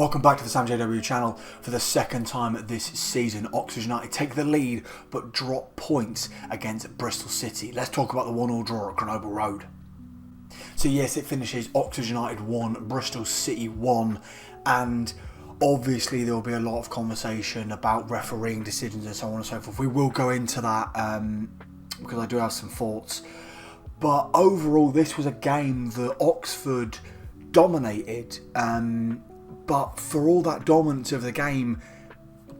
Welcome back to the Sam JW channel. For the second time this season, Oxford United take the lead but drop points against Bristol City. Let's talk about the 1-1 draw at Grenoble Road. So yes, it finishes Oxford United 1, Bristol City 1, and obviously there will be a lot of conversation about refereeing decisions and so on and so forth. We will go into that because I do have some thoughts. But overall, this was a game that Oxford dominated. But for all that dominance of the game,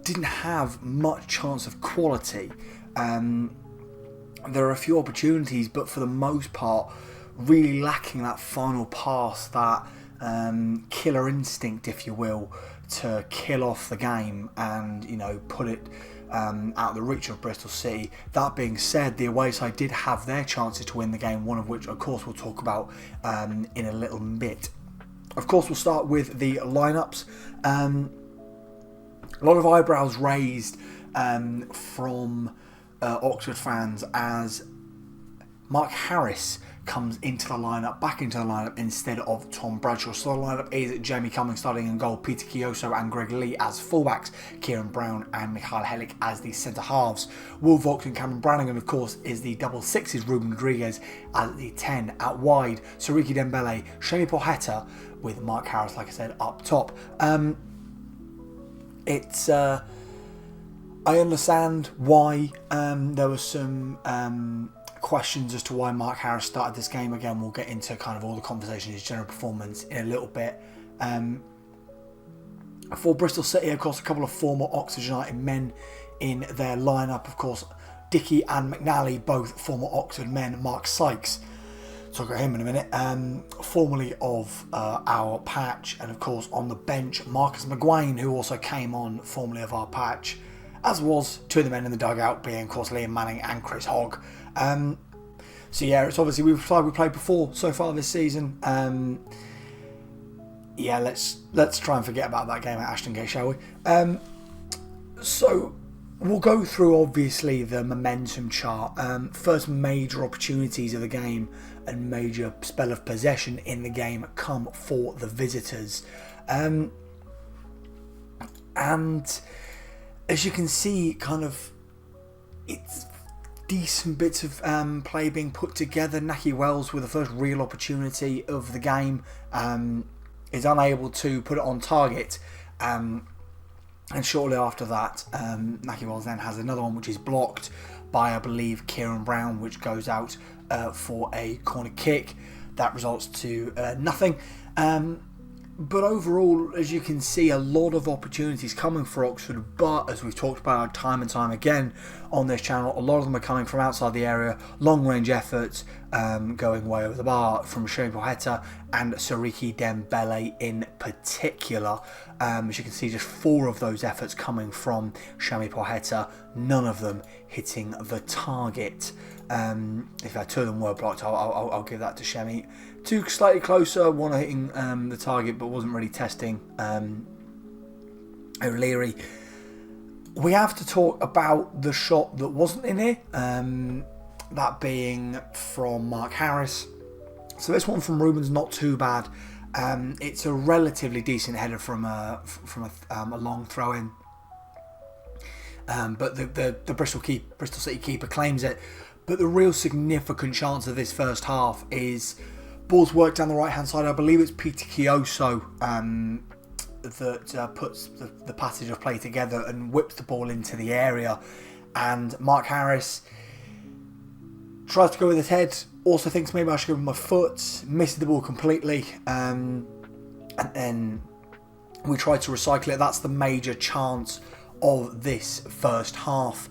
didn't have much chance of quality. There are a few opportunities, but for the most part, really lacking that final pass, that killer instinct, if you will, to kill off the game and, you know, put it out of the reach of Bristol City. That being said, the away side did have their chances to win the game, one of which, of course, we'll talk about in a little bit. Of course, we'll start with the lineups. A lot of eyebrows raised from Oxford fans as Mark Harris comes into the lineup, back into the lineup instead of Tom Bradshaw. So the lineup is Jamie Cummings starting in goal, Peter Kioso and Greg Lee as fullbacks, Kieran Brown and Mikhail Helik as the centre halves. Will Vaught and Cameron Brannigan, of course, is the double sixes. Ruben Rodriguez as the 10 out wide. Siriki Dembele, Shemi Poheta with Mark Harris, like I said, up top. I understand why there was some questions as to why Mark Harris started this game. Again, we'll get into kind of all the conversation, his general performance in a little bit. For Bristol City, of course, a couple of former Oxford United men in their lineup. Of course, Dickie and McNally, both former Oxford men. Mark Sykes, talk about him in a minute, formerly of our patch, and of course on the bench, Marcus McGuane, who also came on formerly of our patch, as was two of the men in the dugout, being of course Liam Manning and Chris Hogg. So yeah, it's obviously we played before so far this season. Yeah, let's try and forget about that game at Ashtongate, shall we? So we'll go through obviously the momentum chart. First major opportunities of the game and major spell of possession in the game come for the visitors. And as you can see, kind of, it's decent bits of play being put together. Nahki Wells with the first real opportunity of the game is unable to put it on target. And shortly after that, Nahki Wells then has another one which is blocked by, I believe, Kieran Brown, which goes out for a corner kick. That results to nothing. But overall, as you can see, a lot of opportunities coming for Oxford, but as we've talked about time and time again on this channel, a lot of them are coming from outside the area, long-range efforts going way over the bar from Shemi Poheta and Siriki Dembele in particular. As you can see, just 4 of those efforts coming from Shemi Poheta, none of them hitting the target. If 2 of them were blocked, I'll give that to Shemi. 2 slightly closer, one hitting the target but wasn't really testing O'Leary. We have to talk about the shot that wasn't in here, that being from Mark Harris. So this one from Ruben's not too bad. It's a relatively decent header from a long throw in, but the Bristol City keeper claims it. But the real significant chance of this first half is ball's work down the right hand side. I believe it's Peter Kioso that puts the passage of play together and whips the ball into the area, and Mark Harris tries to go with his head, also thinks maybe I should go with my foot, misses the ball completely, and then we try to recycle it. That's the major chance of this first half.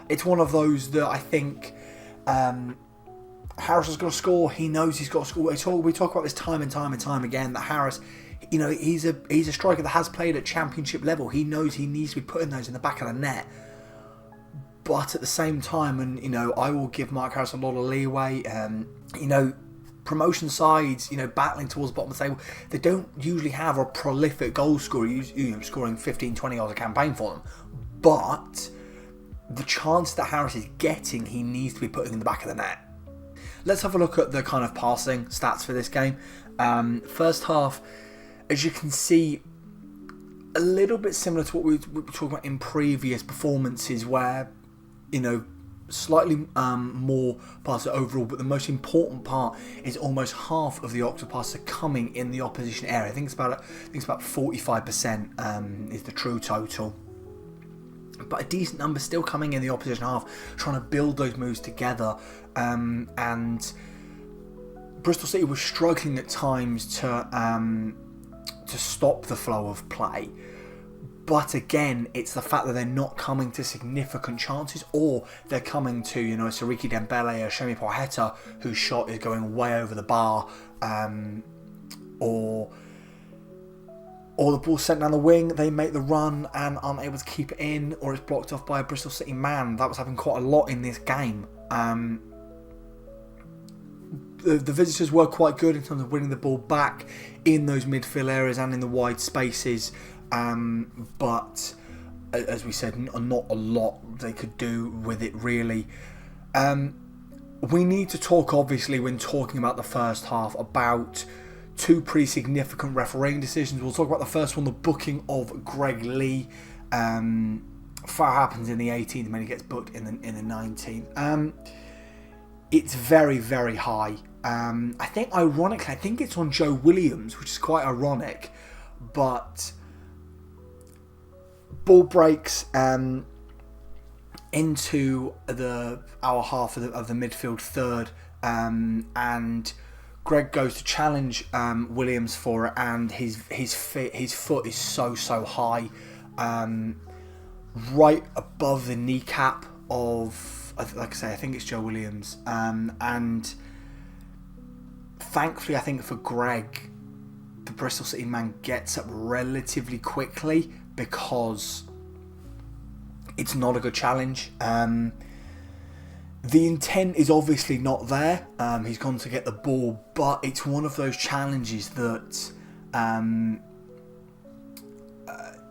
It's one of those that I think Harris has got to score. He knows he's got to score. We talk about this time and time again, that Harris, you know, he's a striker that has played at championship level. He knows he needs to be putting those in the back of the net. But at the same time, and you know, I will give Mark Harris a lot of leeway. You know, promotion sides, you know, battling towards the bottom of the table, they don't usually have a prolific goal scorer, you know, scoring 15, 20 goals a campaign for them. But the chance that Harris is getting, he needs to be putting in the back of the net. let's have a look at the kind of passing stats for this game. First half, as you can see, a little bit similar to what we were talking about in previous performances, where, you know, slightly more passes overall, but the most important part is almost half of the octopus are coming in the opposition area. I think it's about 45% is the true total, but a decent number still coming in the opposition half, trying to build those moves together. And Bristol City was struggling at times to stop the flow of play. But again, it's the fact that they're not coming to significant chances, or they're coming to, you know, Sariki Dembele or Shemi Poheta, whose shot is going way over the bar, or the ball's sent down the wing, they make the run and aren't able to keep it in, or it's blocked off by a Bristol City man. That was happening quite a lot in this game. The visitors were quite good in terms of winning the ball back in those midfield areas and in the wide spaces. But as we said, not a lot they could do with it really. We need to talk, obviously, when talking about the first half, about two pretty significant refereeing decisions. We'll talk about the first one, the booking of Greg Lee. Foul happens in the 18th, and then he gets booked in the 19th. It's very, very high. I think, ironically, I think it's on Joe Williams, which is quite ironic, but ball breaks into our half of the midfield third, and Greg goes to challenge Williams for it, and his foot is so high, right above the kneecap of, like I say, I think it's Joe Williams, and thankfully, I think for Greg, the Bristol City man gets up relatively quickly, because it's not a good challenge. The intent is obviously not there. He's gone to get the ball, but it's one of those challenges that,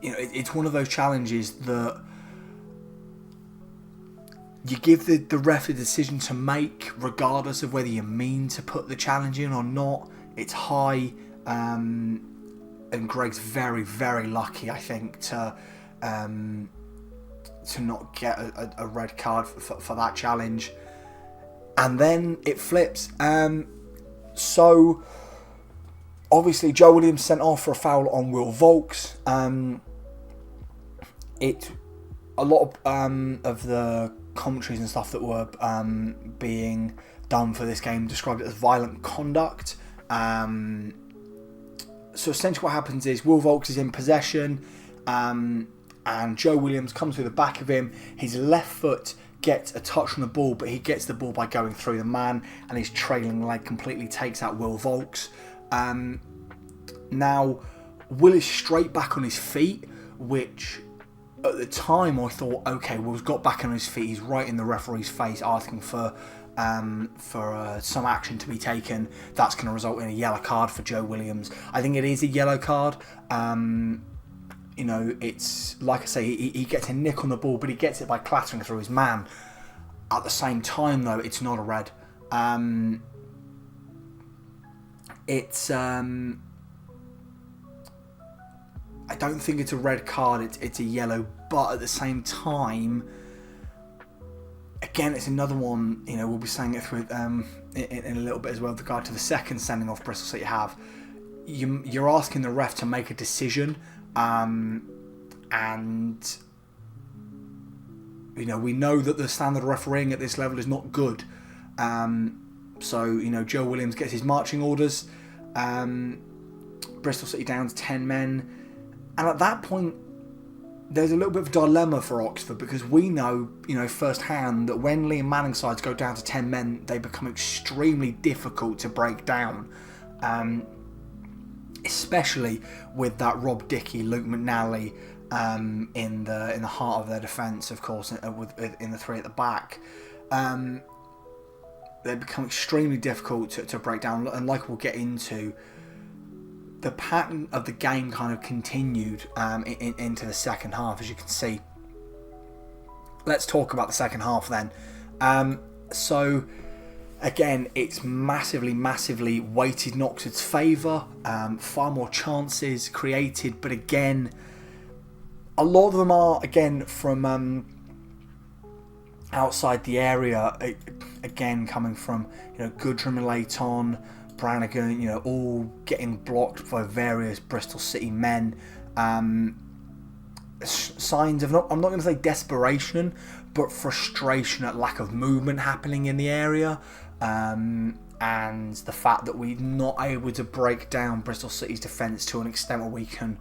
it's one of those challenges that you give the ref a decision to make, regardless of whether you mean to put the challenge in or not. It's high. And Greg's very, very lucky, I think, to not get a red card for that challenge. And then it flips. So, obviously, Joe Williams sent off for a foul on Will Volks. A lot of the commentaries and stuff that were being done for this game described it as violent conduct. So essentially what happens is Will Volks is in possession, and Joe Williams comes through the back of him. His left foot gets a touch on the ball, but he gets the ball by going through the man, and his trailing leg completely takes out Will Volks. Now, Will is straight back on his feet, which at the time I thought, okay, Will's got back on his feet. He's right in the referee's face asking for some action to be taken. That's going to result in a yellow card for Joe Williams. I think it is a yellow card. It's like I say, he gets a nick on the ball, but he gets it by clattering through his man. At the same time, though, it's not a red. I don't think it's a red card. It's a yellow, but at the same time, again, it's another one, we'll be saying it through in a little bit as well with regard to the second sending off Bristol City have. You're asking the ref to make a decision, and we know that the standard of refereeing at this level is not good. So Joe Williams gets his marching orders. Bristol City down to 10 men, and at that point, there's a little bit of a dilemma for Oxford, because we know, firsthand that when Liam Manning's sides go down to 10 men, they become extremely difficult to break down. Especially with that Rob Dickie, Luke McNally in the heart of their defence, of course, in the three at the back. They become extremely difficult to break down, and like we'll get into, the pattern of the game kind of continued into the second half, as you can see. Let's talk about the second half then. So Again, it's massively weighted in Oxford's favour. Far more chances created, but again, a lot of them are again from outside the area. Again, coming from Goodrum and Leighton, Brannigan, all getting blocked by various Bristol City men. Signs of I'm not going to say desperation, but frustration at lack of movement happening in the area. And the fact that we're not able to break down Bristol City's defence to an extent where we can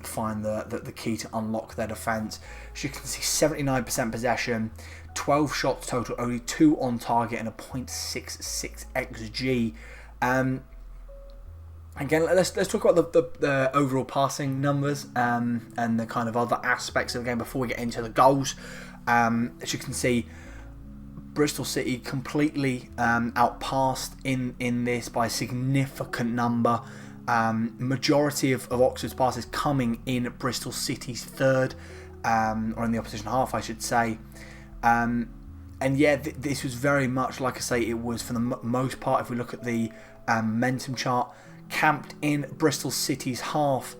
find the key to unlock their defence. As you can see, 79% possession, 12 shots total, only 2 on target, and a 0.66 xG. Again, let's talk about the overall passing numbers and the kind of other aspects of the game before we get into the goals. As you can see, Bristol City completely outpassed in this by a significant number. Majority of Oxford's passes coming in Bristol City's third, or in the opposition half, I should say. And yeah, this was very much, like I say, it was for the most part, if we look at the momentum chart, camped in Bristol City's half,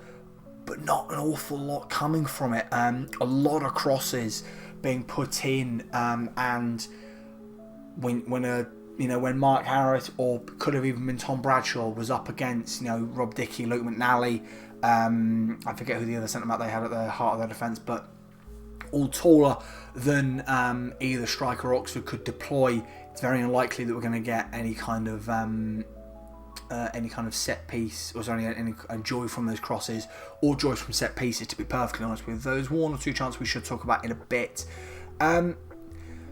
but not an awful lot coming from it. A lot of crosses being put in, and when Mark Harris, or could have even been Tom Bradshaw, was up against Rob Dickie, Luke McNally, I forget who the other centre back they had at the heart of their defence, but all taller than either striker or Oxford could deploy. It's very unlikely that we're going to get any kind of set piece, or sorry, any joy from those crosses, or joy from set pieces, to be perfectly honest with you. There's one or two chances we should talk about in a bit.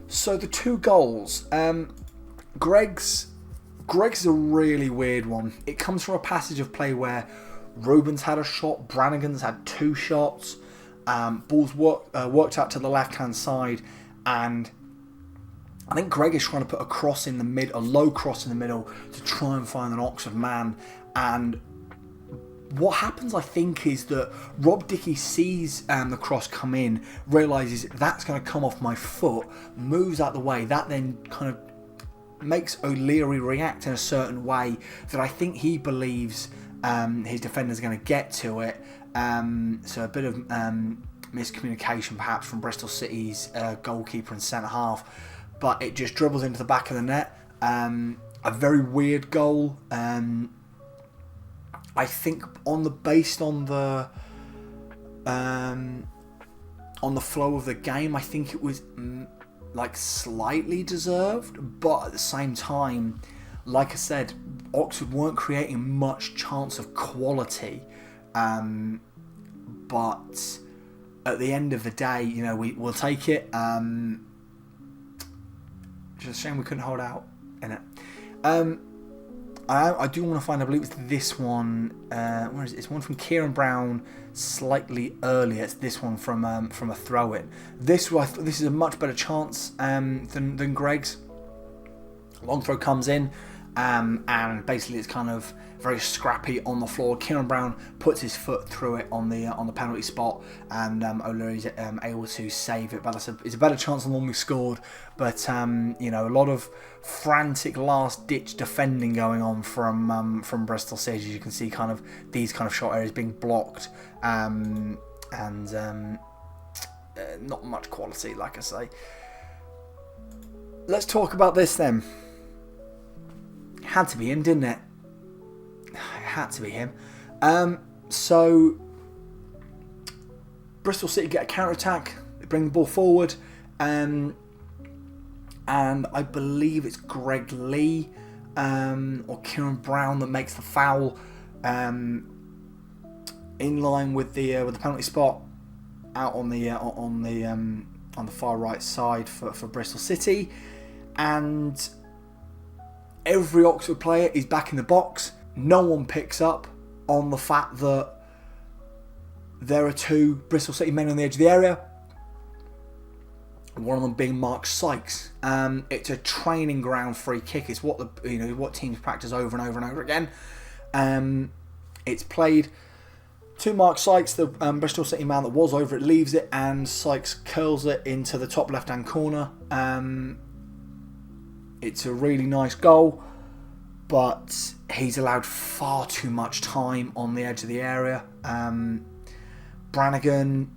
So the 2 goals, Greg's is a really weird one. It comes from a passage of play where Rubens had a shot, Brannigan's had 2 shots, balls worked out to the left hand side, and I think Greg is trying to put a cross in the a low cross in the middle to try and find an Oxford man. And what happens, I think, is that Rob Dickie sees the cross come in, realises that's going to come off my foot, moves out the way. That then kind of makes O'Leary react in a certain way that I think he believes his defender's going to get to it. So a bit of miscommunication perhaps from Bristol City's goalkeeper and centre half, but it just dribbles into the back of the net. A very weird goal. I think based on the flow of the game, I think it was slightly deserved, but at the same time, like I said, Oxford weren't creating much chance of quality. But at the end of the day, we'll take it. Just a shame we couldn't hold out in it. I do want to find, I believe it's this one. Where is it? It's one from Kieran Brown slightly earlier. It's this one from a throw-in. This is a much better chance than Greg's. Long throw comes in, and basically it's kind of very scrappy on the floor. Kieran Brown puts his foot through it on the penalty spot, and O'Leary's able to save it. But it's a better chance than the one we scored. But a lot of frantic last-ditch defending going on from Bristol City. As you can see, kind of these kind of shot areas being blocked, and not much quality, like I say. Let's talk about this then. Had to be him, didn't it? It had to be him. So Bristol City get a counter-attack. They bring the ball forward. And I believe it's Greg Lee or Kieran Brown that makes the foul in line with the penalty spot out on the far right side for Bristol City. And every Oxford player is back in the box. No one picks up on the fact that there are 2 Bristol City men on the edge of the area. One of them being Mark Sykes. It's a training ground free kick. It's what what teams practice over and over and over again. It's played to Mark Sykes, the Bristol City man that was over it, leaves it, and Sykes curls it into the top left hand corner. It's a really nice goal, but he's allowed far too much time on the edge of the area. Brannigan,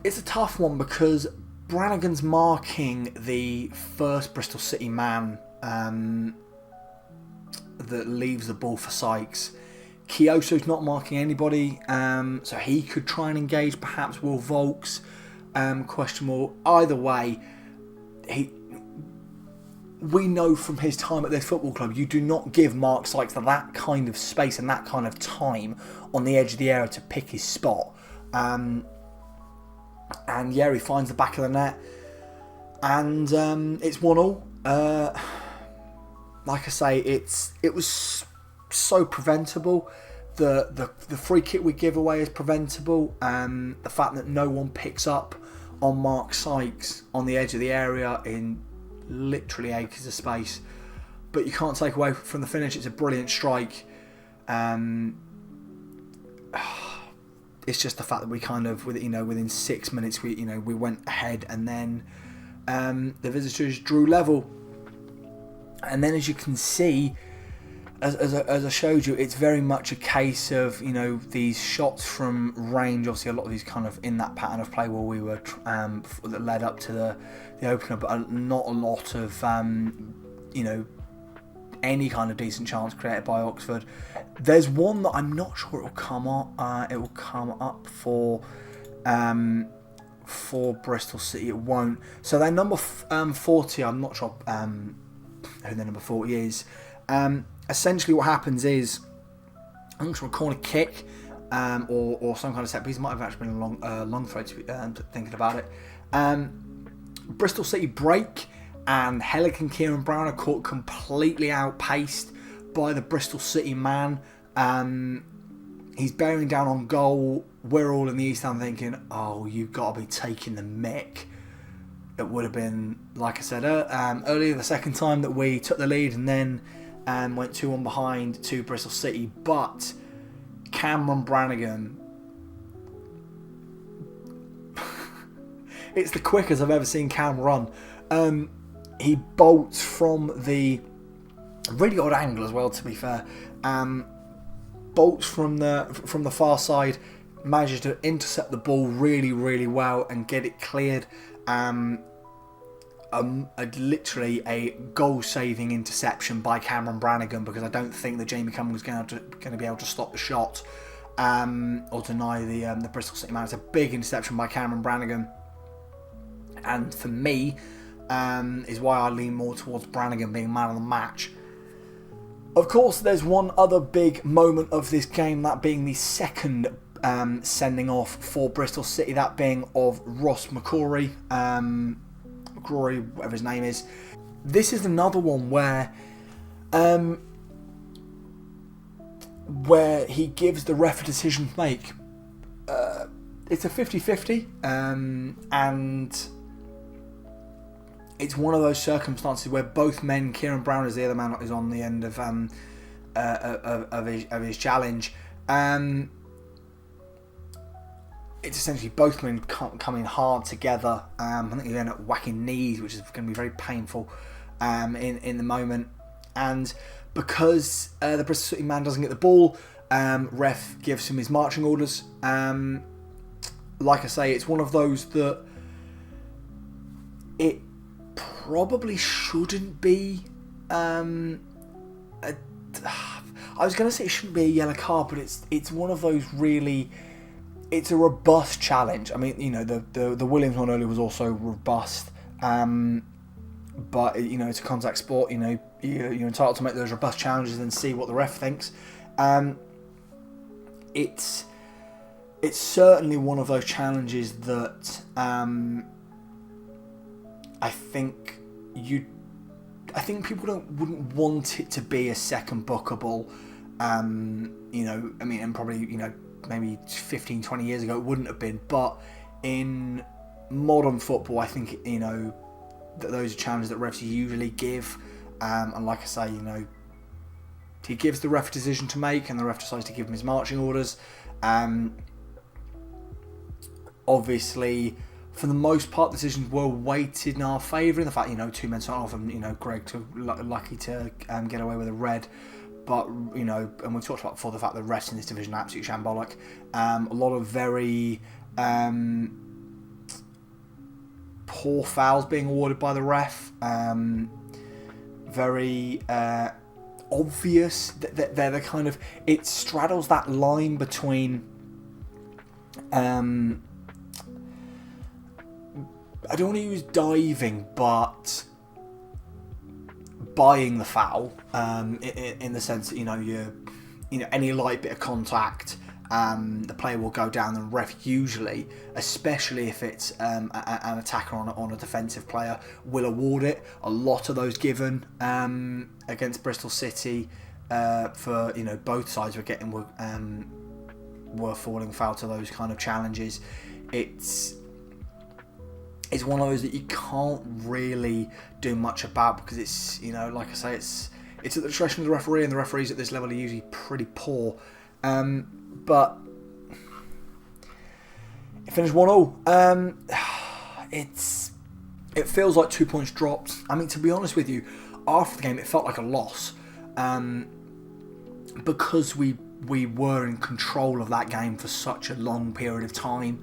it's a tough one because Brannigan's marking the first Bristol City man that leaves the ball for Sykes. Kyoso's not marking anybody, so he could try and engage perhaps Will Volks. Questionable. Either way, we know from his time at this football club, you do not give Mark Sykes that kind of space and that kind of time on the edge of the area to pick his spot. And yeah, he finds the back of the net, and it's 1-1. Like I say, it was so preventable. The free kick we give away is preventable. The fact that no one picks up on Mark Sykes on the edge of the area in literally acres of space, but you can't take away from the finish. It's a brilliant strike. It's just the fact that we kind of, within 6 minutes we went ahead, and then the visitors drew level. And then, as you can see, as I showed you, it's very much a case of these shots from range. Obviously, a lot of these kind of in that pattern of play where we were that led up to the opener, but not a lot of any kind of decent chance created by Oxford. There's one that I'm not sure it will come up. It will come up for Bristol City. It won't. So they're number 40. I'm not sure who their number 40 is. Essentially, what happens is, I'm from a corner kick or some kind of set piece. It might have actually been a long throw, thinking about it. Bristol City break, and Hellick and Kieran Brown are caught completely outpaced by the Bristol City man. He's bearing down on goal. We're all in the East End thinking, oh, you've got to be taking the mick. It would have been, like I said earlier, the second time that we took the lead and then went 2-1 behind to Bristol City. But Cameron Brannigan, it's the quickest I've ever seen Cam run. He bolts from the really odd angle as well, to be fair. Bolts from the far side, manages to intercept the ball really, really well and get it cleared. Literally a goal-saving interception by Cameron Brannigan, because I don't think that Jamie Cameron was going to be able to stop the shot or deny the Bristol City man. It's a big interception by Cameron Brannigan, and for me, is why I lean more towards Brannigan being man of the match. Of course, there's one other big moment of this game, that being the second sending off for Bristol City, that being of Ross McCrory, whatever his name is. This is another one where he gives the ref a decision to make. It's a 50-50, and it's one of those circumstances where both men, Kieran Brown, as the other man, is on the end of his challenge. It's essentially both men coming hard together. I think they end up whacking knees, which is going to be very painful in the moment. And because the Bristol City man doesn't get the ball, ref gives him his marching orders. Like I say, it's one of those that it probably shouldn't be. I was going to say it shouldn't be a yellow card, but it's one of those really. It's a robust challenge. I mean, the Williams one earlier was also robust, but it's a contact sport. You're entitled to make those robust challenges and see what the ref thinks. It's certainly one of those challenges that I think people wouldn't want it to be a second bookable. And probably maybe 15, 20 years ago it wouldn't have been, but in modern football I think that those are challenges that refs usually give, and like I say, he gives the ref a decision to make and the ref decides to give him his marching orders. Obviously for the most part, decisions were weighted in our favour. In the fact, 2 men sent off, and Greg lucky to get away with a red. But and we've talked about before the fact that refs in this division are absolutely shambolic. A lot of very poor fouls being awarded by the ref. Very obvious. They're the kind of, it straddles that line between. I don't want to use diving, but buying the foul, in the sense that any light bit of contact, the player will go down, and ref usually, especially if it's an attacker on a defensive player, will award it. A lot of those given against Bristol City for both sides were falling foul to those kind of challenges. It's one of those that you can't really do much about, because it's like I say, it's at the discretion of the referee, and the referees at this level are usually pretty poor. But it finished 1-1. It feels like 2 points dropped. I mean, to be honest with you, after the game it felt like a loss, because we were in control of that game for such a long period of time.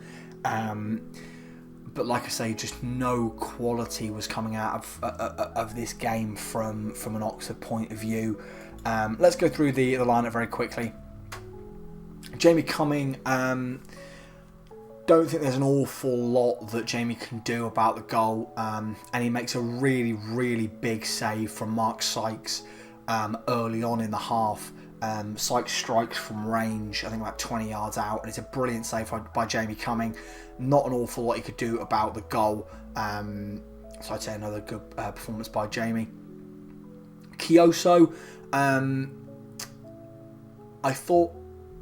But like I say, just no quality was coming out of this game from an Oxford point of view. Let's go through the lineup very quickly. Jamie Cumming, don't think there's an awful lot that Jamie can do about the goal, and he makes a really, really big save from Mark Sykes early on in the half. Sykes strikes from range, I think about 20 yards out, and it's a brilliant save by Jamie Cumming. Not an awful lot he could do about the goal, so I'd say another good performance by Jamie. Kioso, I thought,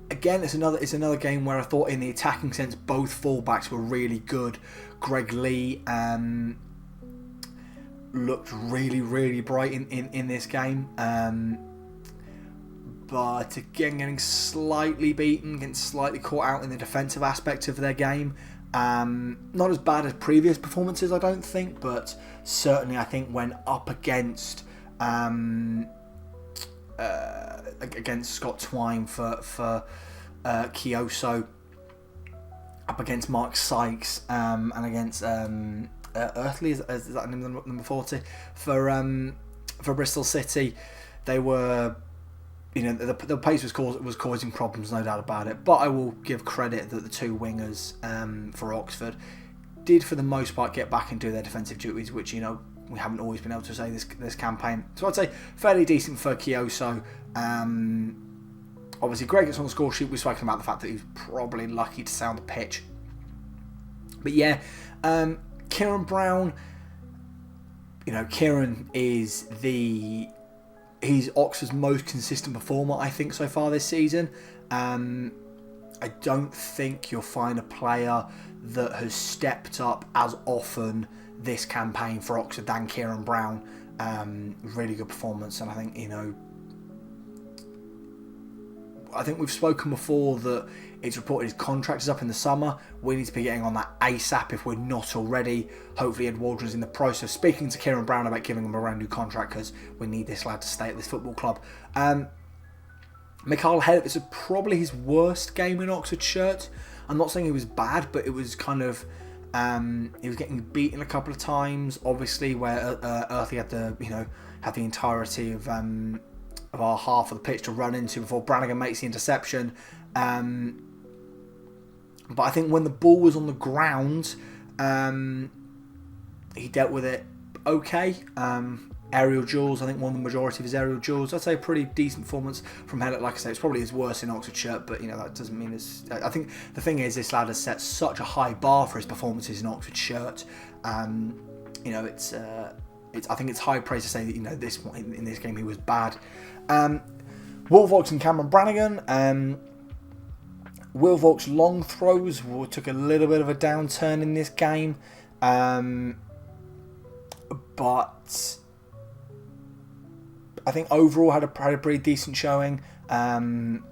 again, it's another game where I thought in the attacking sense both fullbacks were really good. Greg Lee looked really, really bright in this game. But again, getting slightly beaten, getting slightly caught out in the defensive aspect of their game. Not as bad as previous performances, I don't think, but certainly I think when up against Scott Twine for Kioso, up against Mark Sykes, and against Earthley, is that number 40 for Bristol City, they were. The pace was causing problems, no doubt about it. But I will give credit that the two wingers for Oxford did, for the most part, get back and do their defensive duties, which we haven't always been able to say this campaign. So I'd say fairly decent for Kioso. Obviously, Greg gets on the score sheet. We've spoken about the fact that he's probably lucky to sound the pitch. But yeah, Kieran Brown. Kieran is he's Oxford's most consistent performer, I think, so far this season. I don't think you'll find a player that has stepped up as often this campaign for Oxford than Kieran Brown. Really good performance, and I think we've spoken before that it's reported his contract is up in the summer. We need to be getting on that ASAP if we're not already. Hopefully Ed Waldron's in the process of speaking to Kieran Brown about giving him a brand new contract, because we need this lad to stay at this football club. Mikhail Hedip, it's probably his worst game in Oxford shirt. I'm not saying he was bad, but it was kind of he was getting beaten a couple of times, obviously, where Earthley had the entirety of our half of the pitch to run into before Brannigan makes the interception. But I think when the ball was on the ground, he dealt with it okay. Aerial duels, I think won the majority of his aerial duels. I'd say a pretty decent performance from Hedip. Like I say, it's probably his worst in Oxford shirt, but that doesn't mean it's. I think the thing is, this lad has set such a high bar for his performances in Oxford shirt. It's. I think it's high praise to say that this in this game he was bad. Will Vaux and Cameron Brannigan. Will Vaux long throws took a little bit of a downturn in this game, but I think overall had a pretty decent showing. Cameron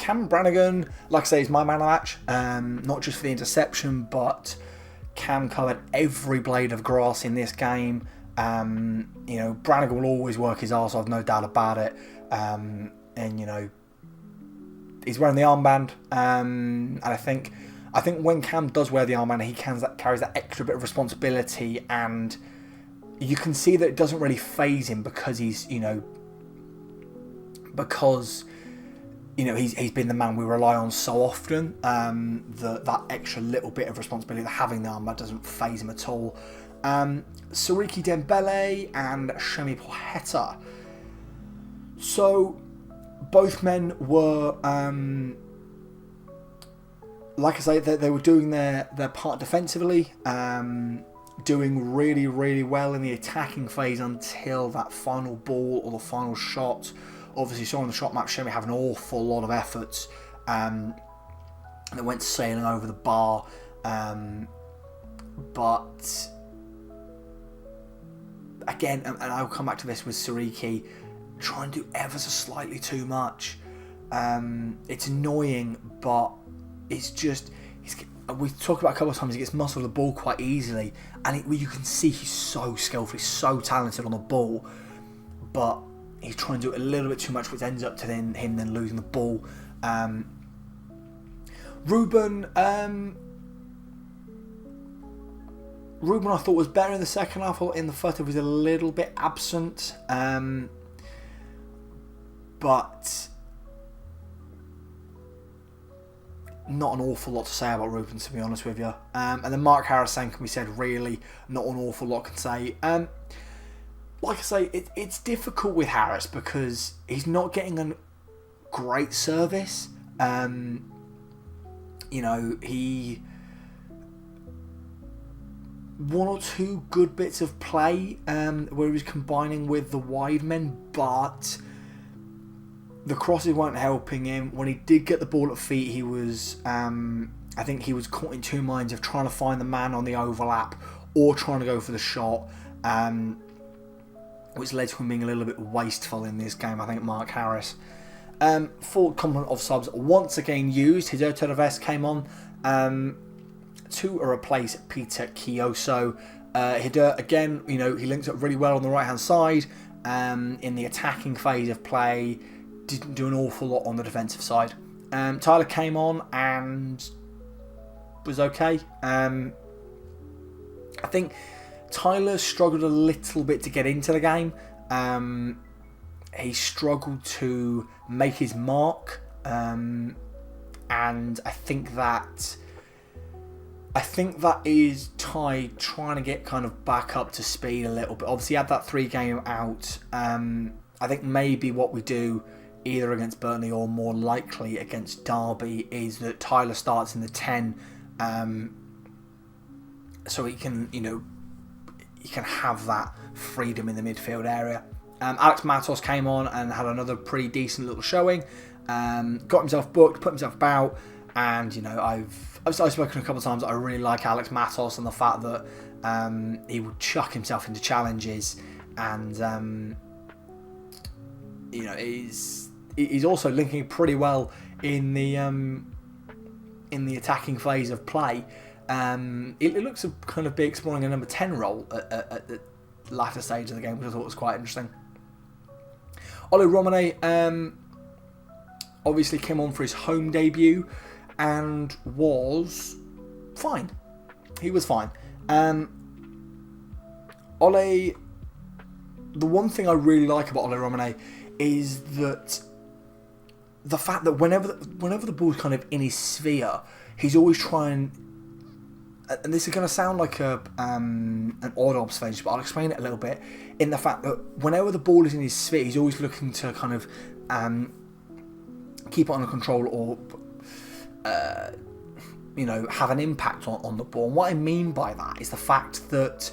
Cam Brannigan, like I say, is my man of the match. Not just for the interception, but Cam covered every blade of grass in this game. Brannigan will always work his arse off, no doubt about it. And he's wearing the armband. And I think when Cam does wear the armband, he carries that extra bit of responsibility, and you can see that it doesn't really faze him because he's been the man we rely on so often. That extra little bit of responsibility, having the armband, doesn't faze him at all. Siriki Dembele and Shemi Poheta. So both men were, like I say, they were doing their part defensively, doing really, really well in the attacking phase until that final ball or the final shot. Obviously, saw on the shot map, Shemi have an awful lot of efforts that went sailing over the bar, but again, and I'll come back to this with Siriki, trying to do ever so slightly too much. It's annoying, but it's just, we've talked about a couple of times, he gets muscled the ball quite easily, and you can see he's so skillful, he's so talented on the ball, but he's trying to do a little bit too much, which ends up to him then losing the ball. Ruben, I thought was better in the second half. In the first, he was a little bit absent, but not an awful lot to say about Ruben, to be honest with you. And then Mark Harris, same can be said, really not an awful lot can say. Like I say, it's difficult with Harris because he's not getting a great service. He one or two good bits of play where he was combining with the wide men, but the crosses weren't helping him. When he did get the ball at feet, he was, I think he was caught in two minds of trying to find the man on the overlap or trying to go for the shot, which led to him being a little bit wasteful in this game, I think, Mark Harris. Full complement of subs once again used. Hideo Terves came on to replace Peter Kioso. Hideo, again, he linked up really well on the right-hand side in the attacking phase of play. Didn't do an awful lot on the defensive side. Tyler came on and was okay. I think Tyler struggled a little bit to get into the game. He struggled to make his mark, and I think that is Ty trying to get kind of back up to speed a little bit. Obviously, he had that 3-game out. I think maybe what we do either against Burnley or more likely against Derby is that Tyler starts in the 10, so he can have that freedom in the midfield area. Alex Matos came on and had another pretty decent little showing. Got himself booked, put himself about, and I've spoken a couple of times that I really like Alex Matos and the fact that he would chuck himself into challenges, and he's also linking pretty well in the attacking phase of play. It looks to kind of be exploring a number 10 role at the latter stage of the game, which I thought was quite interesting. Ole Romane obviously came on for his home debut and was fine. He was fine. Ole, the one thing I really like about Ole Romane is that the fact that whenever the ball's kind of in his sphere, he's always trying. And this is going to sound like an odd observation, but I'll explain it a little bit. In the fact that whenever the ball is in his sphere, he's always looking to kind of keep it under control or have an impact on the ball. And what I mean by that is the fact that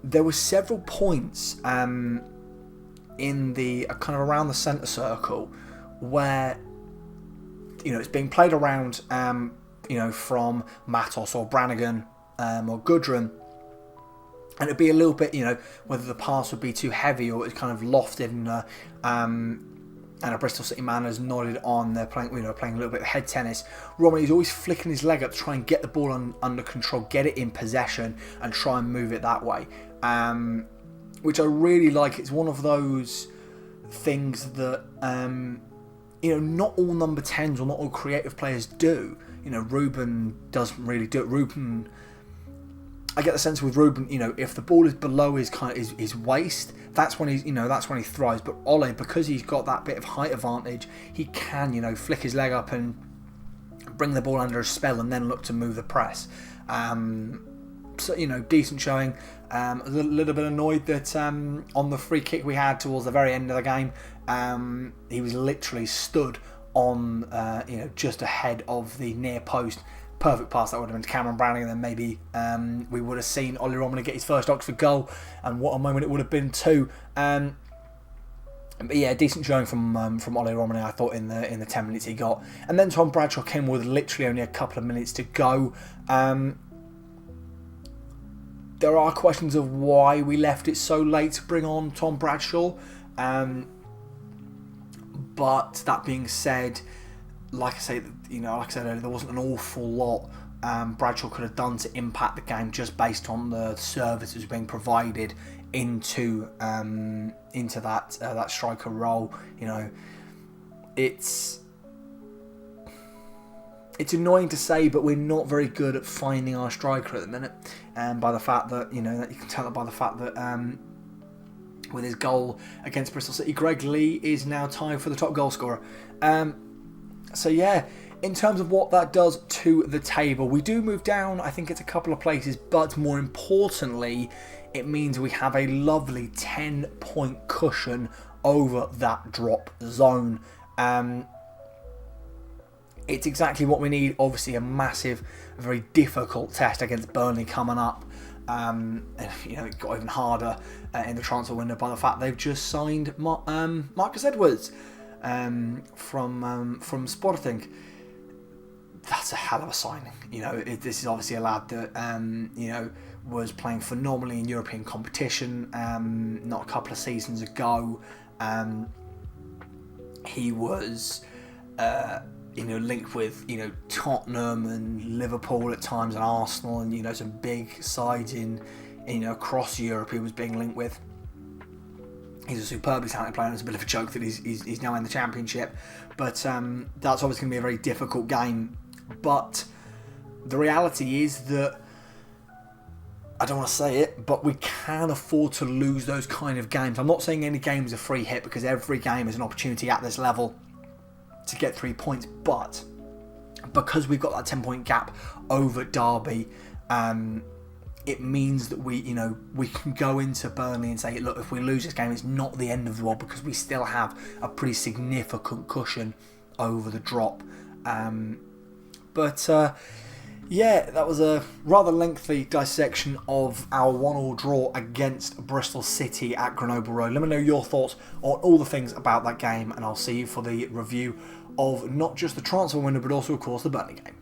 there were several points in the kind of around the centre circle where it's being played around. From Matos or Brannigan or Gudrun, and it'd be a little bit, whether the pass would be too heavy or it's kind of lofted and and a Bristol City man has nodded on. They're playing, playing a little bit of head tennis. Romney's always flicking his leg up to try and get the ball under control, get it in possession, and try and move it that way. Which I really like. It's one of those things that not all number 10s or not all creative players do. Ruben doesn't really do it. Ruben, I get the sense with Ruben, if the ball is below his waist, that's when he thrives. But Ole, because he's got that bit of height advantage, he can, flick his leg up and bring the ball under a spell and then look to move the press. So, decent showing. A little bit annoyed that on the free kick we had towards the very end of the game, he was literally stood on, just ahead of the near post. Perfect pass that would have been to Cameron Browning, and then maybe we would have seen Ollie Romney get his first Oxford goal, and what a moment it would have been too. But yeah, decent showing from Ollie Romney, I thought, in the 10 minutes he got. And then Tom Bradshaw came with literally only a couple of minutes to go. There are questions of why we left it so late to bring on Tom Bradshaw. But that being said, like I said earlier, there wasn't an awful lot Bradshaw could have done to impact the game just based on the services being provided into that striker role. It's annoying to say, but we're not very good at finding our striker at the minute. By the fact that that you can tell it by the fact that with his goal against Bristol City, Greg Lee is now tied for the top goal scorer. So yeah, in terms of what that does to the table, we do move down. I think it's a couple of places, but more importantly, it means we have a lovely 10-point cushion over that drop zone. It's exactly what we need. Obviously, a massive, very difficult test against Burnley coming up. It got even harder in the transfer window by the fact they've just signed Marcus Edwards from Sporting. That's a hell of a signing. This is obviously a lad that was playing phenomenally in European competition not a couple of seasons ago. He was linked with Tottenham and Liverpool at times, and Arsenal, and some big sides in across Europe he was being linked with. He's a superbly talented player, and it's a bit of a joke that he's now in the Championship, but that's obviously going to be a very difficult game. But the reality is that, I don't want to say it, but we can afford to lose those kind of games. I'm not saying any game is a free hit, because every game is an opportunity at this level to get 3 points, but because we've got that 10-point gap over Derby, it means that we can go into Burnley and say, look, if we lose this game, it's not the end of the world, because we still have a pretty significant cushion over the drop. Yeah, that was a rather lengthy dissection of our 1-1 draw against Bristol City at Grenoble Road. Let me know your thoughts on all the things about that game, and I'll see you for the review of not just the transfer window, but also, of course, the Burnley game.